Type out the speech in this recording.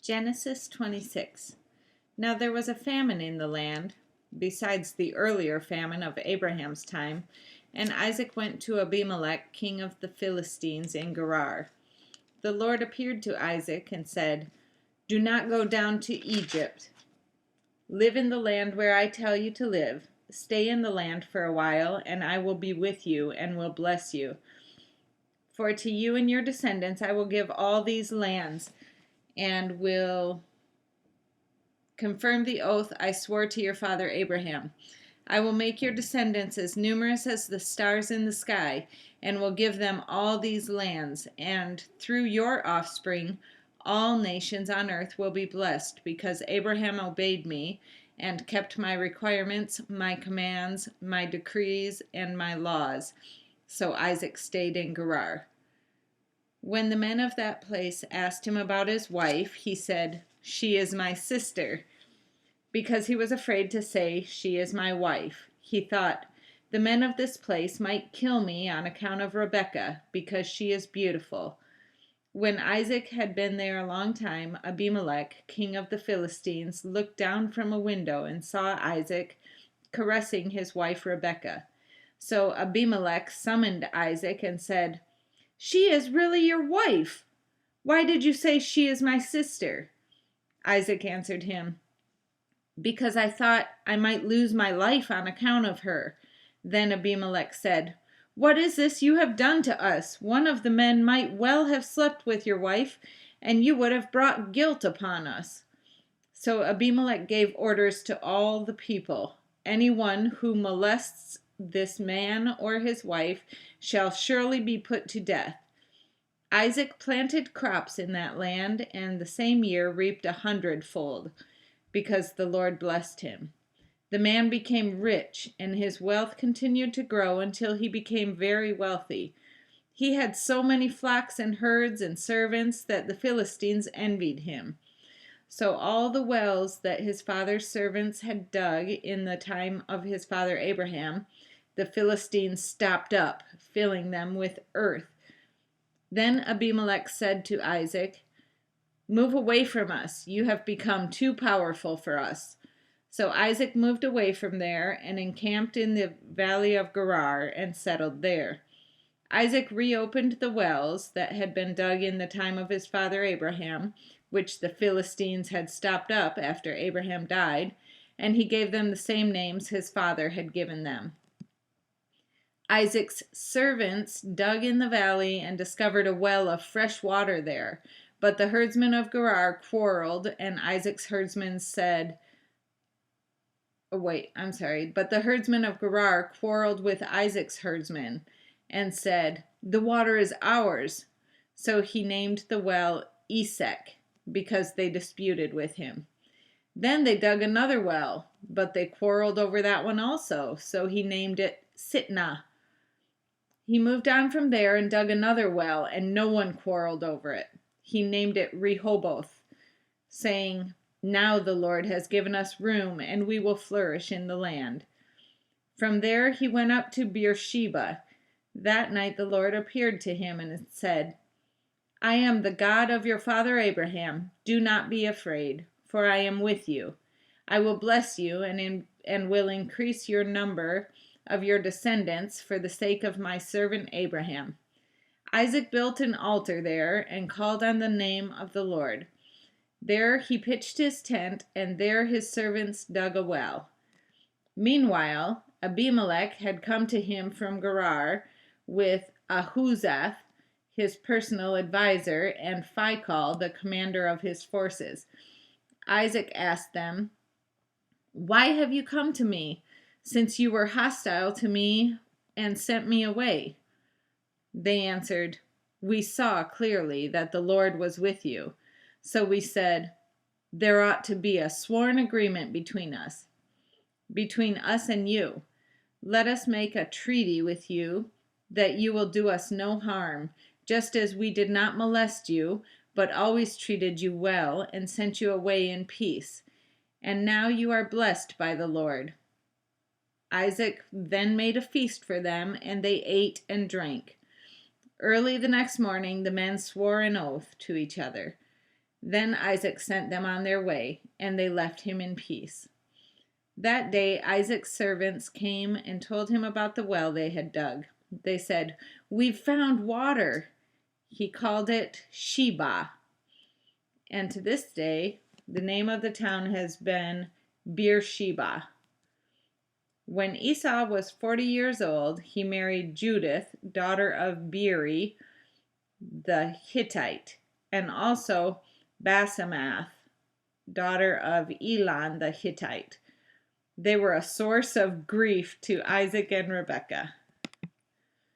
Genesis 26. Now there was a famine in the land, besides the earlier famine of Abraham's time, and Isaac went to Abimelech, king of the Philistines, in Gerar. The Lord appeared to Isaac and said, "Do not go down to Egypt. Live in the land where I tell you to live. Stay in the land for a while, and I will be with you and will bless you. For to you and your descendants I will give all these lands, and will confirm the oath I swore to your father Abraham. I will make your descendants as numerous as the stars in the sky, and will give them all these lands, and through your offspring all nations on earth will be blessed, because Abraham obeyed me and kept my requirements, my commands, my decrees, and my laws." So Isaac stayed in Gerar. When the men of that place asked him about his wife, he said, "She is my sister." Because he was afraid to say, "She is my wife," he thought, "The men of this place might kill me on account of Rebekah, because she is beautiful." When Isaac had been there a long time, Abimelech, king of the Philistines, looked down from a window and saw Isaac caressing his wife Rebekah. So Abimelech summoned Isaac and said, "She is really your wife. Why did you say she is my sister?" Isaac answered him, "Because I thought I might lose my life on account of her." Then Abimelech said, "What is this you have done to us? One of the men might well have slept with your wife, and you would have brought guilt upon us." So Abimelech gave orders to all the people, "Anyone who molests this man or his wife shall surely be put to death." Isaac planted crops in that land, and the same year reaped 100-fold, because the Lord blessed him. The man became rich, and his wealth continued to grow until he became very wealthy. He had so many flocks and herds and servants that the Philistines envied him. So all the wells that his father's servants had dug in the time of his father Abraham, the Philistines stopped up, filling them with earth. Then Abimelech said to Isaac, "Move away from us. You have become too powerful for us." So Isaac moved away from there and encamped in the valley of Gerar and settled there. Isaac reopened the wells that had been dug in the time of his father Abraham, which the Philistines had stopped up after Abraham died, and he gave them the same names his father had given them. Isaac's servants dug in the valley and discovered a well of fresh water there. But the herdsmen of Gerar quarreled, and Isaac's herdsmen said, But the herdsmen of Gerar quarreled with Isaac's herdsmen and said, "The water is ours." So he named the well Esek, because they disputed with him. Then they dug another well, but they quarreled over that one also, so he named it Sitnah. He moved on from there and dug another well, and no one quarreled over it. He named it Rehoboth, saying, "Now the Lord has given us room, and we will flourish in the land." From there he went up to Beersheba. That night the Lord appeared to him and said, "I am the God of your father Abraham. Do not be afraid, for I am with you. I will bless you and will increase your number of your descendants for the sake of my servant Abraham." Isaac built an altar there and called on the name of the Lord. There he pitched his tent, and there his servants dug a well. Meanwhile, Abimelech had come to him from Gerar with Ahuzath, his personal advisor, and Phicol, the commander of his forces. Isaac asked them, "Why have you come to me, since you were hostile to me and sent me away?" They answered, "We saw clearly that the Lord was with you. So we said, there ought to be a sworn agreement between us and you. Let us make a treaty with you that you will do us no harm, just as we did not molest you, but always treated you well and sent you away in peace. And now you are blessed by the Lord." Isaac then made a feast for them, and they ate and drank. Early the next morning the men swore an oath to each other. Then Isaac sent them on their way, and they left him in peace. That day Isaac's servants came and told him about the well they had dug. They said, "We've found water." He called it Sheba. And to this day, the name of the town has been Beersheba. When Esau was 40 years old, he married Judith, daughter of Beeri the Hittite, and also Basemath, daughter of Elon the Hittite. They were a source of grief to Isaac and Rebekah.